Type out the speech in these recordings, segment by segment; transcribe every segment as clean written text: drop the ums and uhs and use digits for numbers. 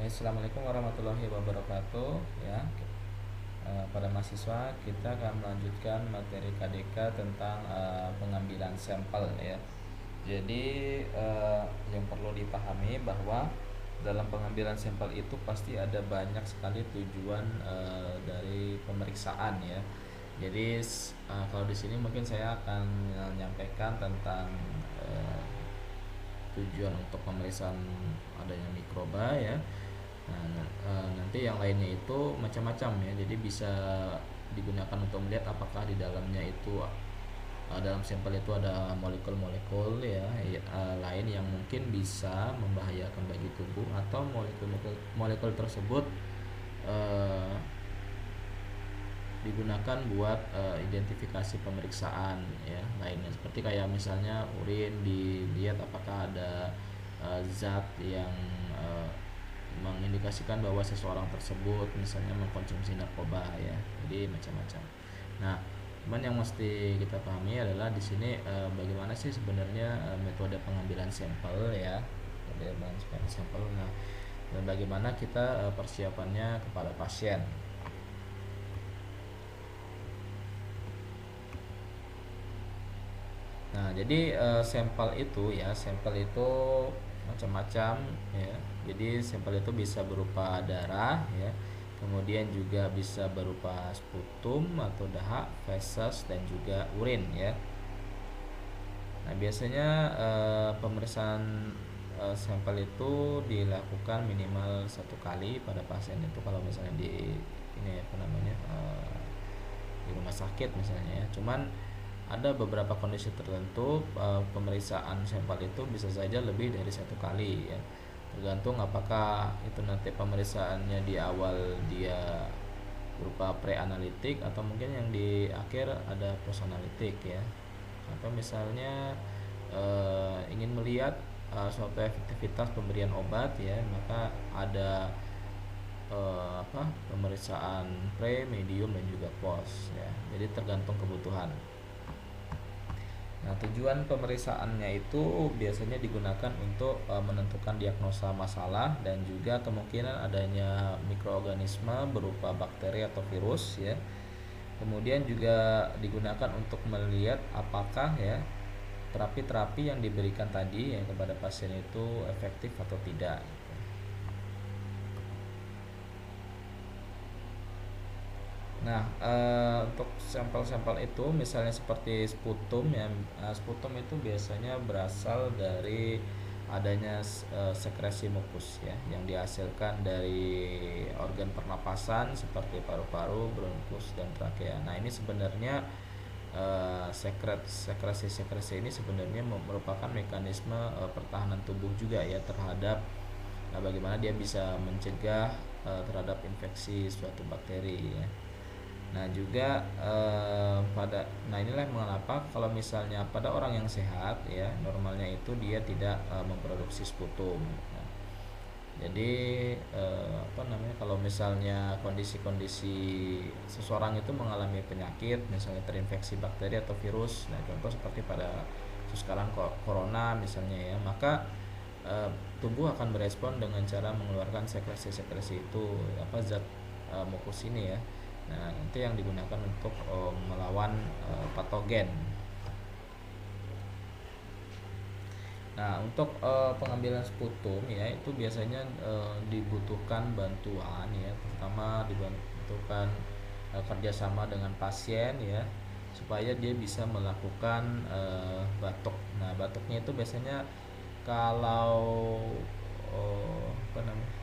Assalamualaikum warahmatullahi wabarakatuh. Ya, pada mahasiswa kita akan melanjutkan materi KDK tentang pengambilan sampel ya. Jadi yang perlu dipahami bahwa dalam pengambilan sampel itu pasti ada banyak sekali tujuan dari pemeriksaan ya. Jadi kalau di sini mungkin saya akan menyampaikan tentang eh, tujuan untuk pemeriksaan adanya mikroba ya. Nah, nanti yang lainnya itu macam-macam ya. Jadi bisa digunakan untuk melihat apakah di dalamnya itu dalam sampel itu ada molekul-molekul ya, lain yang mungkin bisa membahayakan bagi tubuh, atau molekul tersebut eh, digunakan buat identifikasi pemeriksaan ya lainnya, seperti kayak misalnya urin, dilihat apakah ada zat yang eh, mengindikasikan bahwa seseorang tersebut misalnya mengkonsumsi narkoba ya. Jadi macam-macam. Nah, cuman yang mesti kita pahami adalah di sini bagaimana sih sebenarnya metode pengambilan sampel ya, pengambilan sampel. Nah, dan bagaimana kita persiapannya kepada pasien. Nah, jadi sampel itu macam-macam ya. Jadi sampel itu bisa berupa darah ya. Kemudian juga bisa berupa sputum atau dahak, feses, dan juga urin ya. Nah, biasanya pemeriksaan sampel itu dilakukan minimal 1 kali pada pasien itu, kalau misalnya di ini apa namanya di rumah sakit misalnya ya. Cuman ada beberapa kondisi tertentu pemeriksaan sampel itu bisa saja lebih dari 1 kali ya, tergantung apakah itu nanti pemeriksaannya di awal dia berupa pre-analitik, atau mungkin yang di akhir ada post-analitik ya. Atau misalnya ingin melihat suatu efektivitas pemberian obat ya, maka ada pemeriksaan pre, medium, dan juga post ya. Jadi tergantung kebutuhan. Nah, tujuan pemeriksaannya itu biasanya digunakan untuk menentukan diagnosa masalah dan juga kemungkinan adanya mikroorganisme berupa bakteri atau virus ya. Kemudian juga digunakan untuk melihat apakah ya terapi-terapi yang diberikan tadi ya kepada pasien itu efektif atau tidak. Nah, untuk sampel-sampel itu misalnya seperti sputum ya, sputum itu biasanya berasal dari adanya sekresi mukus ya yang dihasilkan dari organ pernapasan seperti paru-paru, bronkus, dan trakea. Nah, ini sebenarnya sekresi-sekresi ini sebenarnya merupakan mekanisme pertahanan tubuh juga ya terhadap bagaimana dia bisa mencegah terhadap infeksi suatu bakteri ya. Nah, juga inilah mengapa kalau misalnya pada orang yang sehat ya, normalnya itu dia tidak memproduksi sputum. Nah, jadi kalau misalnya kondisi-kondisi seseorang itu mengalami penyakit, misalnya terinfeksi bakteri atau virus, nah contoh seperti pada sekarang corona misalnya ya, maka tubuh akan berespon dengan cara mengeluarkan sekresi-sekresi itu, zat mukus ini ya. Nah, nanti yang digunakan untuk melawan patogen. Nah, untuk pengambilan sputum ya itu biasanya dibutuhkan bantuan ya, terutama dibutuhkan kerjasama dengan pasien ya, supaya dia bisa melakukan batuk. Nah, batuknya itu biasanya kalau apa namanya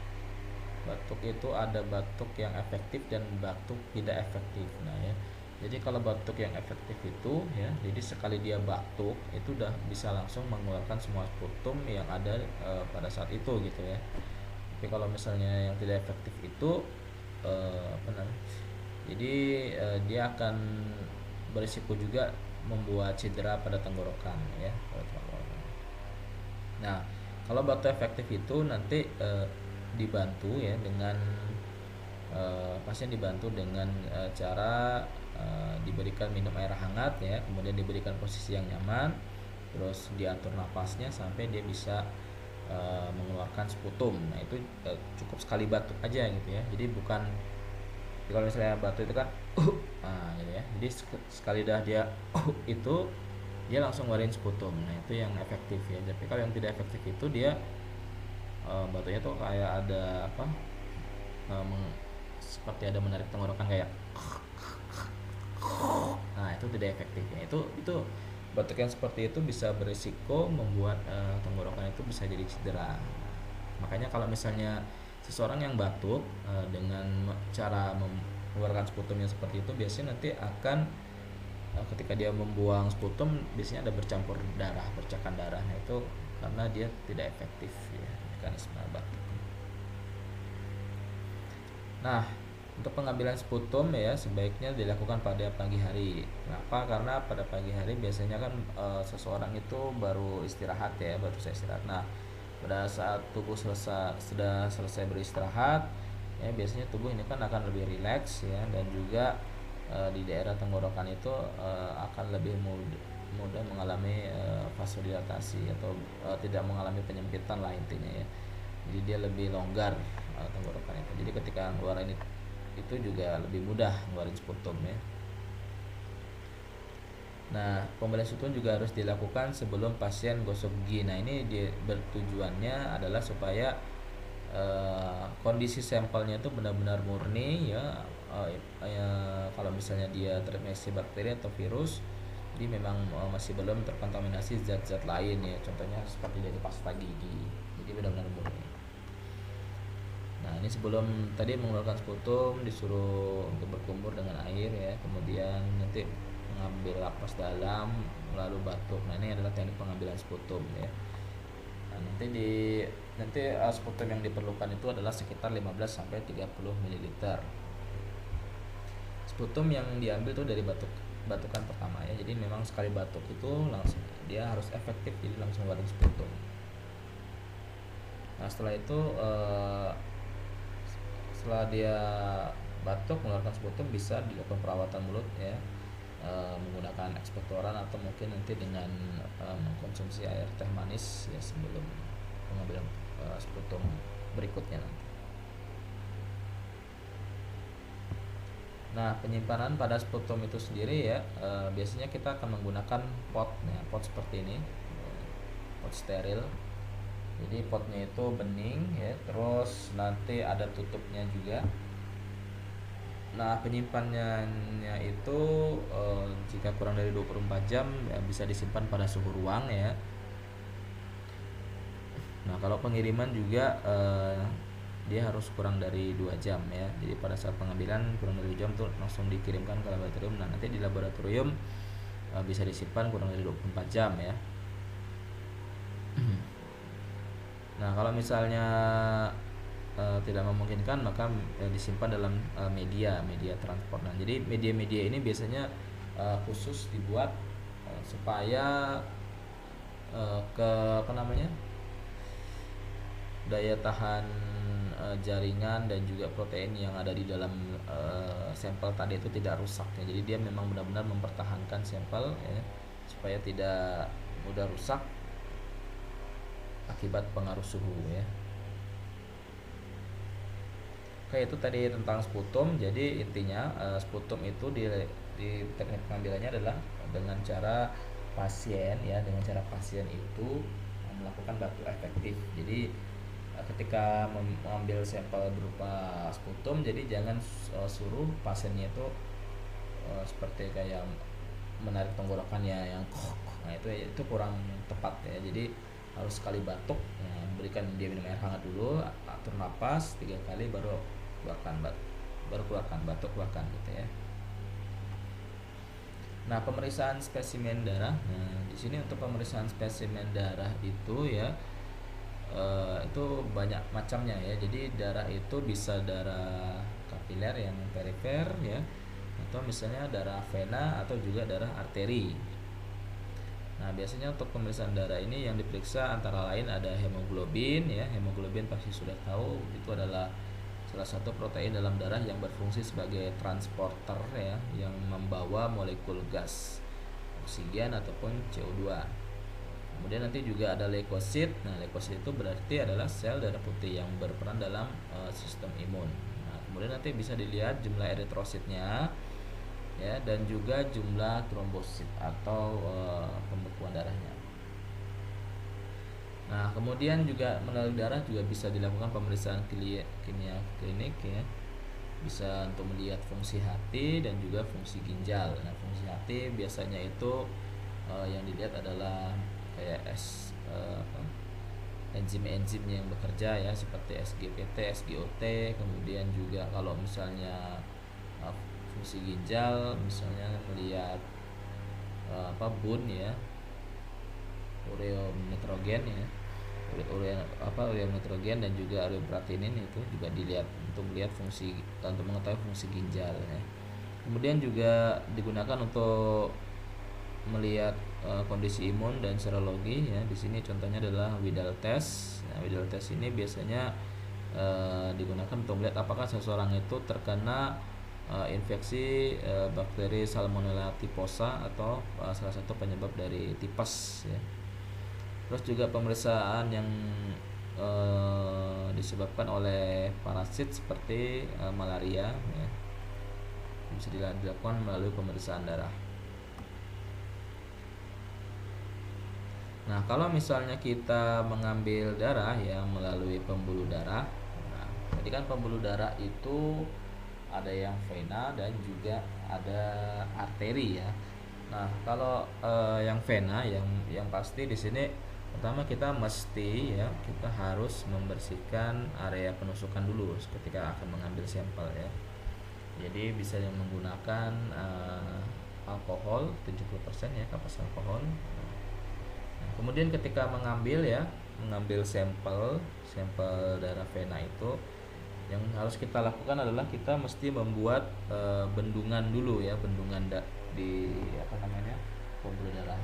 batuk itu ada batuk yang efektif dan batuk tidak efektif. Nah ya, jadi kalau batuk yang efektif itu ya, jadi sekali dia batuk itu udah bisa langsung mengeluarkan semua sputum yang ada pada saat itu gitu ya. Tapi kalau misalnya yang tidak efektif itu jadi dia akan berisiko juga membuat cedera pada tenggorokan ya, Nah, kalau batuk efektif itu nanti dibantu ya dengan pasien dibantu dengan cara diberikan minum air hangat ya, kemudian diberikan posisi yang nyaman, terus diatur napasnya sampai dia bisa mengeluarkan sputum. Nah itu cukup sekali batuk aja gitu ya. Jadi bukan, kalau misalnya batuk itu kan nah gitu ya. Jadi sekali dah dia itu dia langsung ngeluarin sputum. Nah itu yang efektif ya. Tapi kalau yang tidak efektif itu dia batuknya tuh kayak ada apa, seperti ada menarik tenggorokan kayak nah itu tidak efektif ya. Itu batuk yang seperti itu bisa berisiko membuat tenggorokan itu bisa jadi cedera. Makanya kalau misalnya seseorang yang batuk dengan cara mengeluarkan sputumnya seperti itu, biasanya nanti akan ketika dia membuang sputum biasanya ada bercampur darah, percikan darah. Nah, itu karena dia tidak efektif ya mekanisme batuk. Nah, untuk pengambilan sputum ya sebaiknya dilakukan pada pagi hari. Kenapa? Karena pada pagi hari biasanya kan seseorang itu baru istirahat ya, baru selesai istirahat. Nah, pada saat tubuh sudah selesai beristirahat, ya biasanya tubuh ini kan akan lebih rileks ya, dan juga di daerah tenggorokan itu akan lebih mudah mengalami vasodilatasi atau tidak mengalami penyempitan lah intinya ya. Jadi dia lebih longgar tenggorokan itu. Jadi ketika ngeluarin itu juga lebih mudah ngeluarin sputum ya. Nah, pembelian sputum juga harus dilakukan sebelum pasien gosok gigi. Nah, ini bertujuannya adalah supaya kondisi sampelnya itu benar-benar murni ya. Kalau misalnya dia terinfeksi bakteri atau virus, jadi memang masih belum terkontaminasi zat-zat lain ya. Contohnya seperti dari pasta gigi. Jadi benar-benar murni. Nah, ini sebelum tadi mengeluarkan sputum disuruh untuk berkumur dengan air ya, kemudian nanti mengambil napas dalam lalu batuk. Nah, ini adalah teknik pengambilan sputum ya. Nah, nanti sputum yang diperlukan itu adalah sekitar 15 sampai 30 ml. Sputum yang diambil itu dari batukan pertama ya. Jadi memang sekali batuk itu langsung dia harus efektif, jadi langsung ngeluarin sputum. Nah, setelah itu setelah dia batuk mengeluarkan sputum bisa dilakukan perawatan mulut ya, menggunakan ekspektoran atau mungkin nanti dengan mengkonsumsi air teh manis ya sebelum pengambilan sputum berikutnya nanti. Nah, penyimpanan pada sputum itu sendiri ya, biasanya kita akan menggunakan pot ya, pot seperti ini, pot steril. Jadi potnya itu bening ya, terus nanti ada tutupnya juga. Nah, penyimpanannya itu jika kurang dari 24 jam ya, bisa disimpan pada suhu ruang ya. Nah, kalau pengiriman juga dia harus kurang dari 2 jam ya. Jadi pada saat pengambilan kurang dari 2 jam tuh langsung dikirimkan ke laboratorium. Nah, nanti di laboratorium bisa disimpan kurang dari 24 jam ya. Nah, kalau misalnya tidak memungkinkan maka disimpan dalam media transport. Nah, jadi media-media ini biasanya khusus dibuat supaya daya tahan jaringan dan juga protein yang ada di dalam sampel tadi itu tidak rusak ya. Jadi dia memang benar-benar mempertahankan sampel ya, supaya tidak mudah rusak akibat pengaruh suhu ya. Oke, itu tadi tentang sputum. Jadi intinya sputum itu di teknik pengambilannya adalah dengan cara pasien itu melakukan batuk efektif. Jadi ketika mengambil sampel berupa sputum, jadi jangan suruh pasiennya itu seperti kayak menarik tenggorokannya yang nah itu kurang tepat ya. Jadi harus sekali batuk ya, berikan dia minum air hangat dulu, atur napas 3 kali baru keluarkan batuk gitu ya. Nah, pemeriksaan spesimen darah. Nah, di sini untuk pemeriksaan spesimen darah itu ya itu banyak macamnya ya. Jadi darah itu bisa darah kapiler yang perifer ya, atau misalnya darah vena atau juga darah arteri. Nah, biasanya untuk pemeriksaan darah ini yang diperiksa antara lain ada hemoglobin ya. Hemoglobin pasti sudah tahu, itu adalah salah satu protein dalam darah yang berfungsi sebagai transporter ya, yang membawa molekul gas, oksigen ataupun CO2. Kemudian nanti juga ada leukosit. Nah, leukosit itu berarti adalah sel darah putih yang berperan dalam sistem imun. Nah, kemudian nanti bisa dilihat jumlah eritrositnya ya, dan juga jumlah trombosit atau pembekuan darahnya. Nah, kemudian juga melalui darah juga bisa dilakukan pemeriksaan kimia klinik ya. Bisa untuk melihat fungsi hati dan juga fungsi ginjal. Nah, fungsi hati biasanya itu yang dilihat adalah kayak enzim-enzim yang bekerja ya, seperti SGPT, SGOT. Kemudian juga kalau misalnya fungsi ginjal, misalnya melihat BUN ya, ureum nitrogen ya, ureum nitrogen dan juga ureum creatinine, itu juga dilihat untuk melihat fungsi, untuk mengetahui fungsi ginjal ya. Kemudian juga digunakan untuk melihat kondisi imun dan serologi ya. Di sini contohnya adalah Widal test. Nah, Widal test ini biasanya digunakan untuk melihat apakah seseorang itu terkena infeksi bakteri Salmonella typhosa atau salah satu penyebab dari tipes ya. Terus juga pemeriksaan yang disebabkan oleh parasit seperti malaria ya, bisa dilakukan melalui pemeriksaan darah. Nah, kalau misalnya kita mengambil darah ya melalui pembuluh darah, nah, jadi kan pembuluh darah itu ada yang vena dan juga ada arteri ya. Nah, kalau yang vena, yang pasti di sini pertama kita mesti ya, kita harus membersihkan area penusukan dulu ketika akan mengambil sampel ya. Jadi bisa yang menggunakan alkohol 70% ya, kapas alkohol. Nah, kemudian ketika mengambil sampel darah vena itu, yang harus kita lakukan adalah kita mesti membuat bendungan dulu ya, bendungan di pembuluh darah.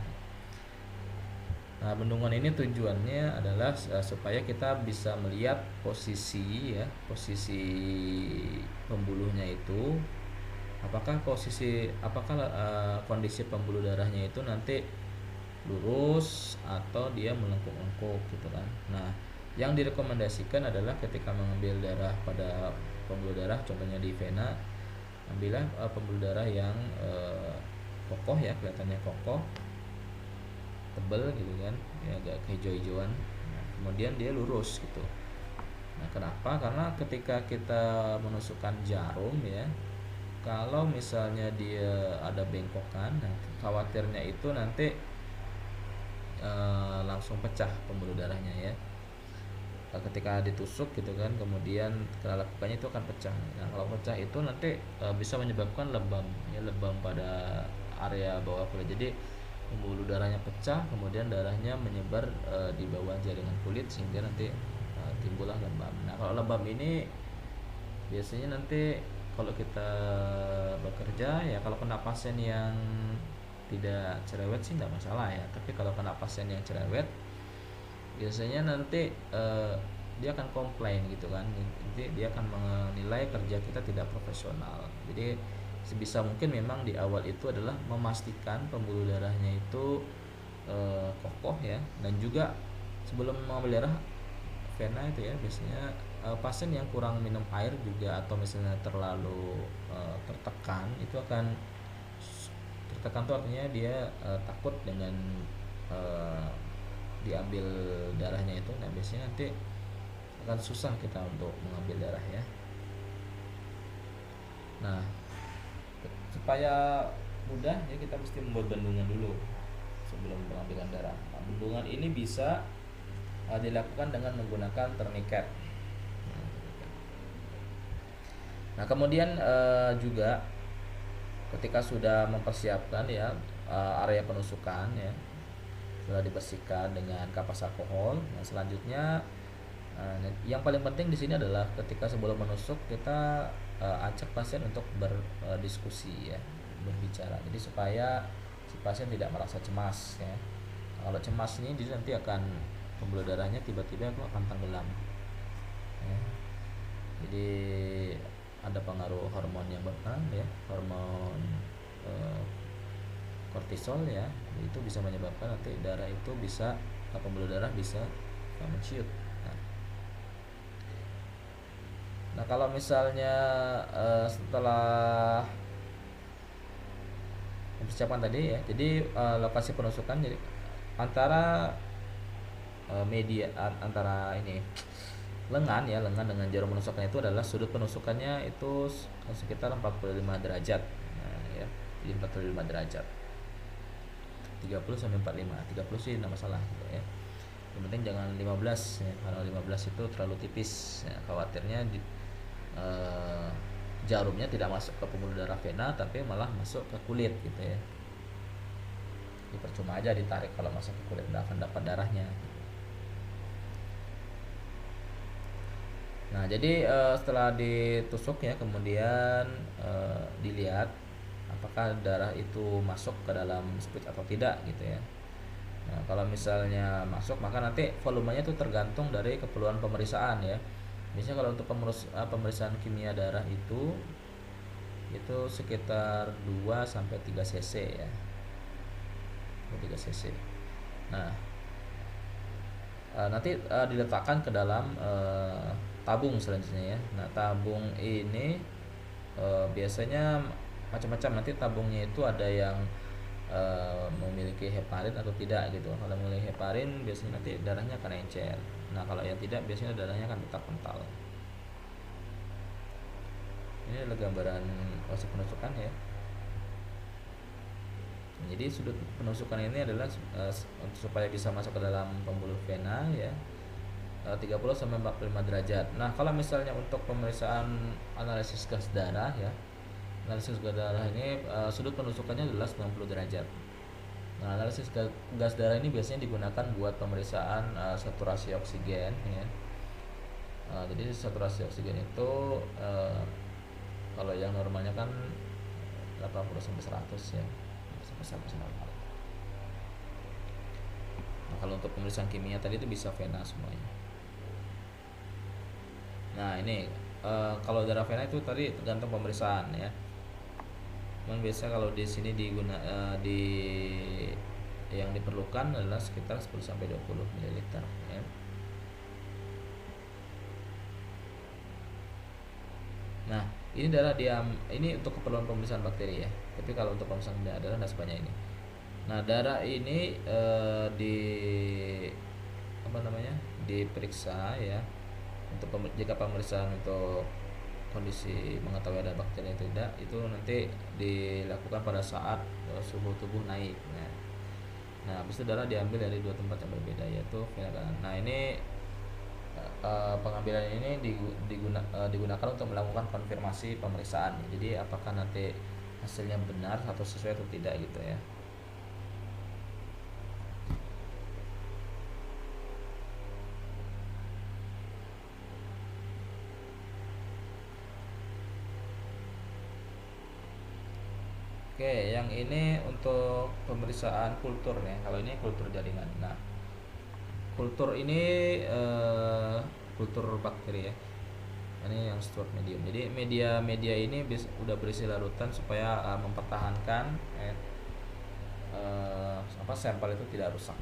Nah, bendungan ini tujuannya adalah supaya kita bisa melihat posisi pembuluhnya itu, apakah kondisi pembuluh darahnya itu nanti lurus atau dia melengkung-lengkung gitu kan. Nah, yang direkomendasikan adalah ketika mengambil darah pada pembuluh darah, contohnya di vena, ambillah pembuluh darah yang kokoh ya, kelihatannya kokoh, tebal gitu kan ya, agak hijau-hijauan. Nah, kemudian dia lurus gitu. Nah, kenapa? Karena ketika kita menusukkan jarum ya, kalau misalnya dia ada bengkokan, nah khawatirnya itu nanti langsung pecah pembuluh darahnya ya. Ketika ditusuk gitu kan, kemudian kita lakukannya itu akan pecah. Nah, kalau pecah itu nanti bisa menyebabkan lebam ya, lebam pada area bawah kulit. Jadi pembuluh darahnya pecah, kemudian darahnya menyebar di bawah jaringan kulit sehingga nanti timbullah lebam. Nah, kalau lebam ini biasanya nanti kalau kita bekerja ya, kalau kena pasien yang tidak cerewet sih nggak masalah ya, tapi kalau kena pasien yang cerewet biasanya nanti dia akan komplain gitu kan, nanti dia akan menilai kerja kita tidak profesional. Jadi sebisa mungkin memang di awal itu adalah memastikan pembuluh darahnya itu kokoh ya, dan juga sebelum mengambil darah vena itu ya, biasanya pasien yang kurang minum air juga, atau misalnya terlalu tertekan, itu akan tertekan tuh artinya dia takut dengan diambil darahnya itu. Nah, biasanya nanti akan susah kita untuk mengambil darah ya. Nah, supaya mudah ya, kita mesti membuat bendungan dulu sebelum pengambilan darah. Nah, bendungan ini bisa dilakukan dengan menggunakan tourniquet. Nah, kemudian juga ketika sudah mempersiapkan ya area penusukan ya, sudah dibersihkan dengan kapas alkohol. Nah, selanjutnya yang paling penting di sini adalah ketika sebelum menusuk kita ajak pasien untuk berdiskusi ya, berbicara. Jadi supaya si pasien tidak merasa cemas ya. Kalau cemas ini dia nanti akan pembuluh darahnya tiba-tiba akan tenggelam ya. Jadi ada pengaruh hormon yang berperan ya, hormon kortisol ya, itu bisa menyebabkan nanti darah itu bisa, pembuluh darah bisa menciut. Nah kalau misalnya setelah mempersiapkan tadi ya, jadi lokasi penusukan jadi antara antara ini lengan ya, lengan dengan jarum penusukan itu adalah sudut penusukannya itu sekitar 45 derajat. Nah ya, jadi 45 derajat. 30 sampai 45. 30 sih enggak masalah gitu ya. Yang penting jangan 15 ya, karena 15 itu terlalu tipis ya, khawatirnya jarumnya tidak masuk ke pembuluh darah vena tapi malah masuk ke kulit gitu ya. Jadi percuma aja ditarik kalau masuk ke kulit, nggak akan dapat darahnya. Nah jadi setelah ditusuk ya, kemudian dilihat apakah darah itu masuk ke dalam speed atau tidak gitu ya. Nah kalau misalnya masuk, maka nanti volumenya itu tergantung dari keperluan pemeriksaan ya. Biasanya kalau untuk pemeriksaan kimia darah itu sekitar 2 sampai 3 cc ya. 3 cc. Nah nanti diletakkan ke dalam tabung selanjutnya ya. Nah tabung ini biasanya macam-macam, nanti tabungnya itu ada yang memiliki heparin atau tidak gitu. Kalau memiliki heparin biasanya nanti darahnya akan encer. Nah kalau yang tidak biasanya darahnya akan tetap kental. Ini adalah gambaran proses penusukan ya. Jadi sudut penusukan ini adalah supaya bisa masuk ke dalam pembuluh vena ya, 30 sampai 45 derajat. Nah, kalau misalnya untuk pemeriksaan analisis gas darah ya. Analisis gas darah ini sudut penusukannya adalah 90 derajat. Nah, analisis gas darah ini biasanya digunakan buat pemeriksaan saturasi oksigen ya. Jadi saturasi oksigen itu kalau yang normalnya kan 80 sampai 100 ya. Sampai normal. Nah, kalau untuk pemeriksaan kimia tadi itu bisa vena semuanya. Nah, ini kalau darah vena itu tadi tergantung pemeriksaan ya. Memang biasa kalau di sini yang diperlukan adalah sekitar 10 sampai 20 ml ya. Nah, ini darah ini untuk keperluan pemeriksaan bakteri ya. Tapi kalau untuk pemeriksaan darah tidak sebanyak ini. Nah, darah ini diperiksa ya untuk jika pemeriksaan untuk kondisi mengetahui ada bakteri atau tidak, itu nanti dilakukan pada saat suhu tubuh naik. Nah, habis itu darah diambil dari 2 tempat yang berbeda, yaitu vena kanan. Nah, ini pengambilan ini digunakan untuk melakukan konfirmasi pemeriksaan. Jadi apakah nanti hasilnya benar atau sesuai atau tidak gitu ya. Oke, yang ini untuk pemeriksaan kultur ya. Kalau ini kultur jaringan. Nah, kultur ini kultur bakteri ya. Ini yang Stewart medium. Jadi media ini udah berisi larutan supaya mempertahankan sampel itu tidak rusak.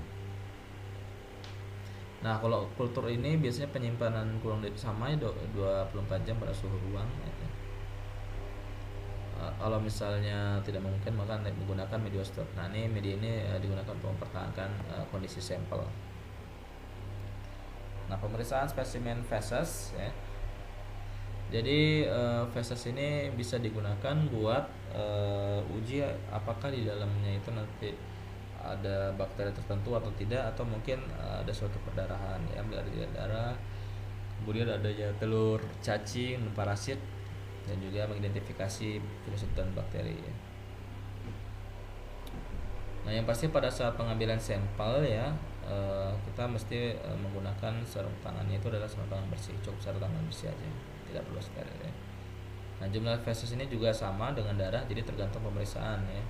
Nah, kalau kultur ini biasanya penyimpanan kurang lebih sama 24 jam pada suhu ruang ya. Kalau misalnya tidak mungkin maka menggunakan media stop. Nah, ini media ini digunakan untuk mempertahankan kondisi sampel. Nah, pemeriksaan spesimen feses ya. Jadi feses ini bisa digunakan buat uji apakah di dalamnya itu nanti ada bakteri tertentu atau tidak, atau mungkin ada suatu perdarahan ya, ambil dari darah. Kemudian adanya telur cacing, parasit, dan juga mengidentifikasi virus dan bakteri ya. Nah, yang pasti pada saat pengambilan sampel ya, kita mesti menggunakan sarung tangannya itu adalah sarung tangan bersih, cukup sarung tangan bersih aja, tidak perlu steril ya. Nah, jumlah feses ini juga sama dengan darah, jadi tergantung pemeriksaan ya.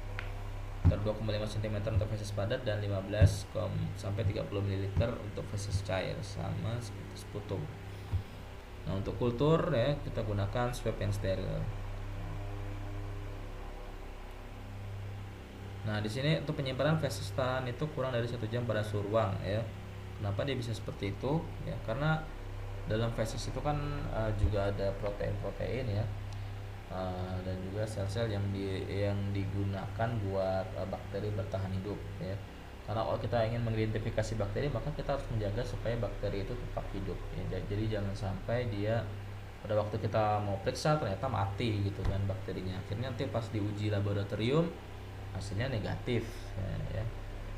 2,5 cm untuk feses padat dan 15 sampai 30 ml untuk feses cair, sama seperti sputum. Nah, untuk kultur ya kita gunakan swab yang steril. Nah, di sini untuk penyimpanan feses tahan itu kurang dari 1 jam pada suhu ruang ya. Kenapa dia bisa seperti itu? Ya, karena dalam feses itu kan juga ada protein-protein ya. Dan juga sel-sel yang digunakan buat bakteri bertahan hidup ya. Karena kalau kita ingin mengidentifikasi bakteri, maka kita harus menjaga supaya bakteri itu tetap hidup ya. Jadi jangan sampai dia pada waktu kita mau periksa ternyata mati gitu kan bakterinya. Akhirnya nanti pas diuji laboratorium hasilnya negatif ya.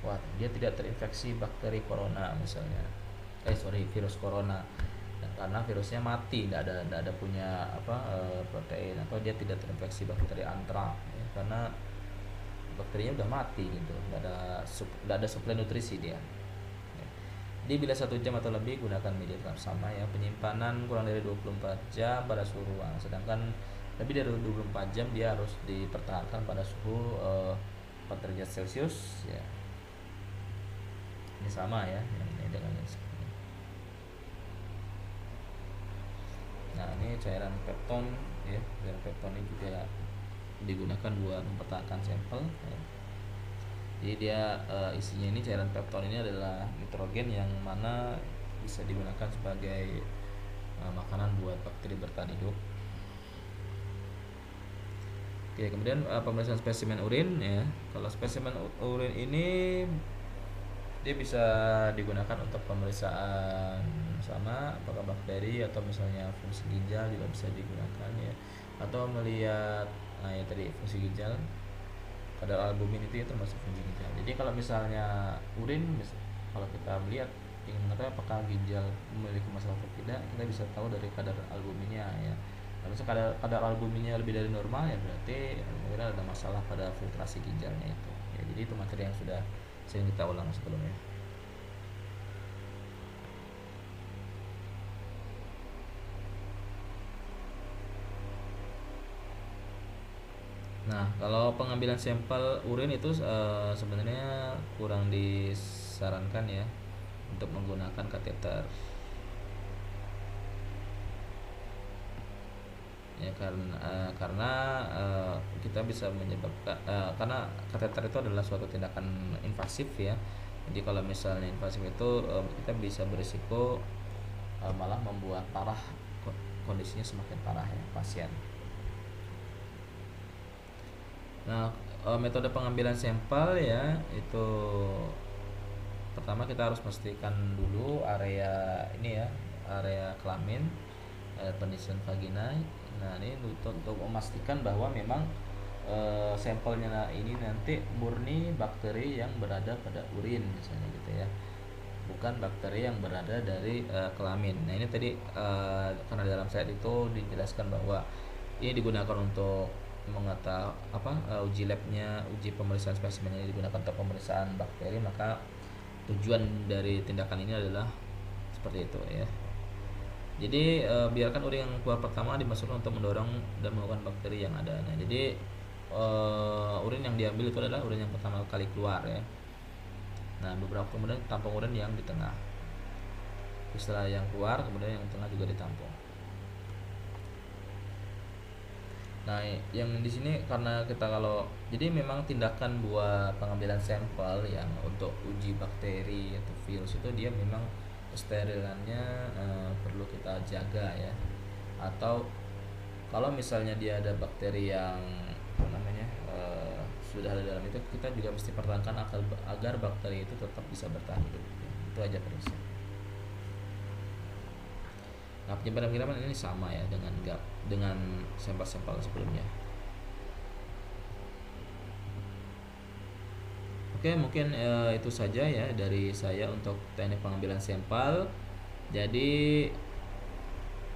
Wah, dia tidak terinfeksi bakteri corona misalnya. Virus corona. Nah, karena virusnya mati, tidak ada punya protein, atau dia tidak terinfeksi bakteri antrak ya, karena bakterinya udah mati gitu, nggak ada suplai nutrisi dia. Jadi bila 1 jam atau lebih gunakan media tetap sama ya. Penyimpanan kurang dari 24 jam pada suhu ruang. Sedangkan lebih dari 24 jam dia harus dipertahankan pada suhu 4 derajat Celcius ya. Ini sama ya ini dengan yang sebelumnya. Nah, ini cairan pepton ya. Cairan pepton ini juga digunakan buat mempertahankan sampel ya. Jadi dia isinya ini cairan pepton ini adalah nitrogen yang mana bisa digunakan sebagai makanan buat bakteri bertahan hidup. Oke, kemudian pemeriksaan spesimen urin ya. Kalau spesimen urin ini dia bisa digunakan untuk pemeriksaan sama apakah bakteri atau misalnya fungsi ginjal juga bisa digunakan ya. Atau melihat ya tadi fungsi ginjal, kadar albumin itu ya termasuk fungsi ginjal. Jadi kalau misalnya urin, kalau kita melihat ingin mengetahui apakah ginjal memiliki masalah atau tidak, kita bisa tahu dari kadar albuminnya ya. Kalau misalnya kadar albuminnya lebih dari normal ya berarti mungkin ada masalah pada filtrasi ginjalnya itu. Ya, jadi itu materi yang sudah sering kita ulang sebelumnya. Nah, kalau pengambilan sampel urin itu sebenarnya kurang disarankan ya untuk menggunakan kateter. Ya karena kita bisa menyebabkan karena kateter itu adalah suatu tindakan invasif ya. Jadi kalau misalnya invasif itu kita bisa berisiko malah membuat parah, kondisinya semakin parah ya pasien. Nah, metode pengambilan sampel ya itu pertama kita harus pastikan dulu area ini ya, area kelamin, peniston vagina. Nah, ini untuk memastikan bahwa memang sampelnya ini nanti murni bakteri yang berada pada urin misalnya gitu ya, bukan bakteri yang berada dari kelamin. Nah, ini tadi karena dalam slide itu dijelaskan bahwa ini digunakan untuk uji labnya, uji pemeriksaan spesimen ini digunakan untuk pemeriksaan bakteri, maka tujuan dari tindakan ini adalah seperti itu ya. Jadi biarkan urin yang keluar pertama dimasukkan untuk mendorong dan melakukan bakteri yang ada. Nah, jadi urin yang diambil itu adalah urin yang pertama kali keluar ya. Nah, beberapa kemudian tampung urin yang di tengah. Setelah yang keluar, kemudian yang tengah juga ditampung. Nah, yang di sini karena kita jadi memang tindakan buat pengambilan sampel yang untuk uji bakteri atau virus itu dia memang kesterilannya perlu kita jaga ya. Atau kalau misalnya dia ada bakteri yang sudah ada dalam itu, kita juga mesti pertahankan agar bakteri itu tetap bisa bertahan hidup. Itu aja terusnya. Nah, penyimpanan ini sama ya dengan sampel-sampel sebelumnya. Oke, mungkin itu saja ya dari saya untuk teknik pengambilan sampel. Jadi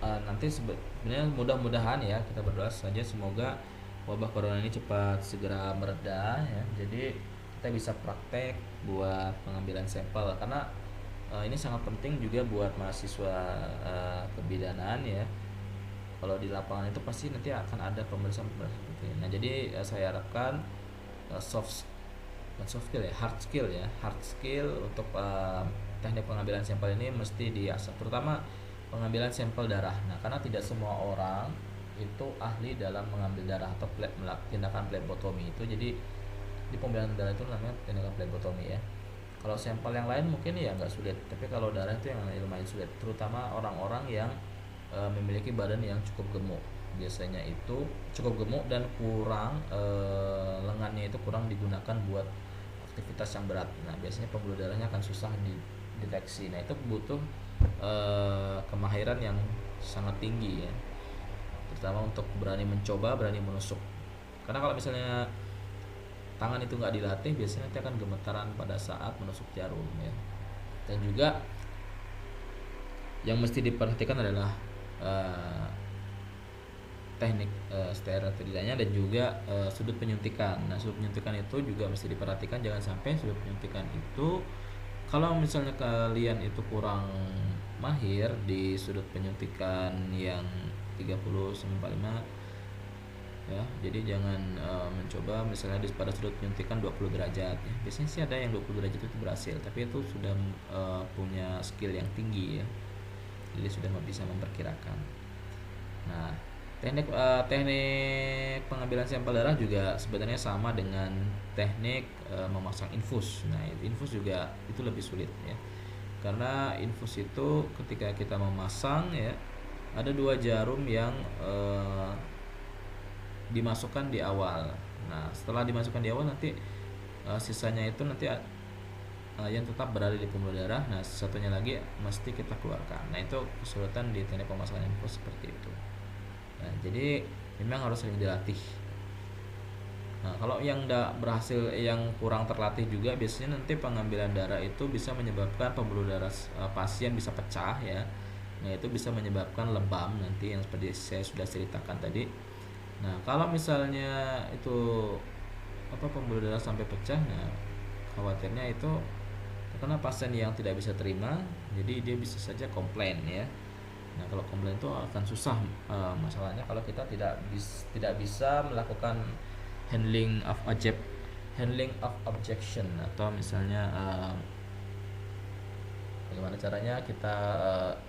nanti sebenarnya mudah-mudahan ya, kita berdoa saja semoga wabah corona ini cepat segera mereda ya. Jadi kita bisa praktek buat pengambilan sampel karena ini sangat penting juga buat mahasiswa kebidanan ya. Kalau di lapangan itu pasti nanti akan ada pemeriksaan seperti ini. Nah, jadi saya harapkan soft skill ya, hard skill untuk teknik pengambilan sampel ini mesti diasah, terutama pengambilan sampel darah. Nah, karena tidak semua orang itu ahli dalam mengambil darah atau tindakan phlebotomi itu. Jadi di pembelian darah itu namanya teknik flebotomi ya. Kalau sampel yang lain mungkin ya nggak sulit, tapi kalau darah itu yang lumayan sulit, terutama orang-orang yang memiliki badan yang cukup gemuk. Biasanya itu cukup gemuk dan kurang lengannya itu kurang digunakan buat aktivitas yang berat. Nah, biasanya pembuluh darahnya akan susah dideteksi. Nah, itu butuh kemahiran yang sangat tinggi ya, terutama untuk berani mencoba, berani menusuk. Karena kalau misalnya tangan itu nggak dilatih, biasanya nanti akan gemetaran pada saat menusuk jarum ya. Dan juga yang mesti diperhatikan adalah eh, teknik steril tidaknya, dan juga sudut penyuntikan. Nah, sudut penyuntikan itu juga mesti diperhatikan, jangan sampai sudut penyuntikan itu, kalau misalnya kalian itu kurang mahir di sudut penyuntikan yang 30-45 ya, jadi jangan mencoba misalnya pada sudut penyuntikan 20 derajat ya. Biasanya sih ada yang 20 derajat itu berhasil, tapi itu sudah punya skill yang tinggi ya, jadi sudah bisa memperkirakan. Nah, teknik pengambilan sampel darah juga sebenarnya sama dengan teknik memasang infus. Nah, infus juga itu lebih sulit ya, karena infus itu ketika kita memasang ya, ada dua jarum yang dimasukkan di awal. Nah, setelah dimasukkan di awal nanti sisanya itu nanti yang tetap berada di pembuluh darah. Nah, satunya lagi mesti kita keluarkan. Nah, itu kesulitan di teknik pemasangan infus seperti itu. Nah, jadi memang harus sering dilatih. Nah, kalau yang tidak berhasil, yang kurang terlatih juga, biasanya nanti pengambilan darah itu bisa menyebabkan pembuluh darah pasien bisa pecah ya. Nah, itu bisa menyebabkan lebam nanti yang seperti saya sudah ceritakan tadi. Nah, kalau misalnya itu pembuluh darah sampai pecah, nah khawatirnya itu karena pasien yang tidak bisa terima, jadi dia bisa saja komplain ya. Nah, kalau komplain itu akan susah masalahnya kalau kita tidak bisa melakukan handling of objection, atau misalnya bagaimana caranya kita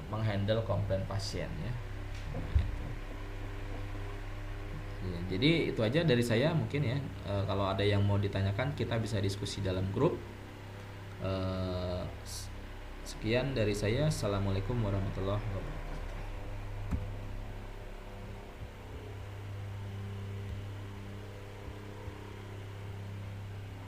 menghandle komplain pasien ya. Ya, jadi itu aja dari saya mungkin ya. Kalau ada yang mau ditanyakan, kita bisa diskusi dalam grup. Sekian dari saya. Assalamualaikum warahmatullahi wabarakatuh.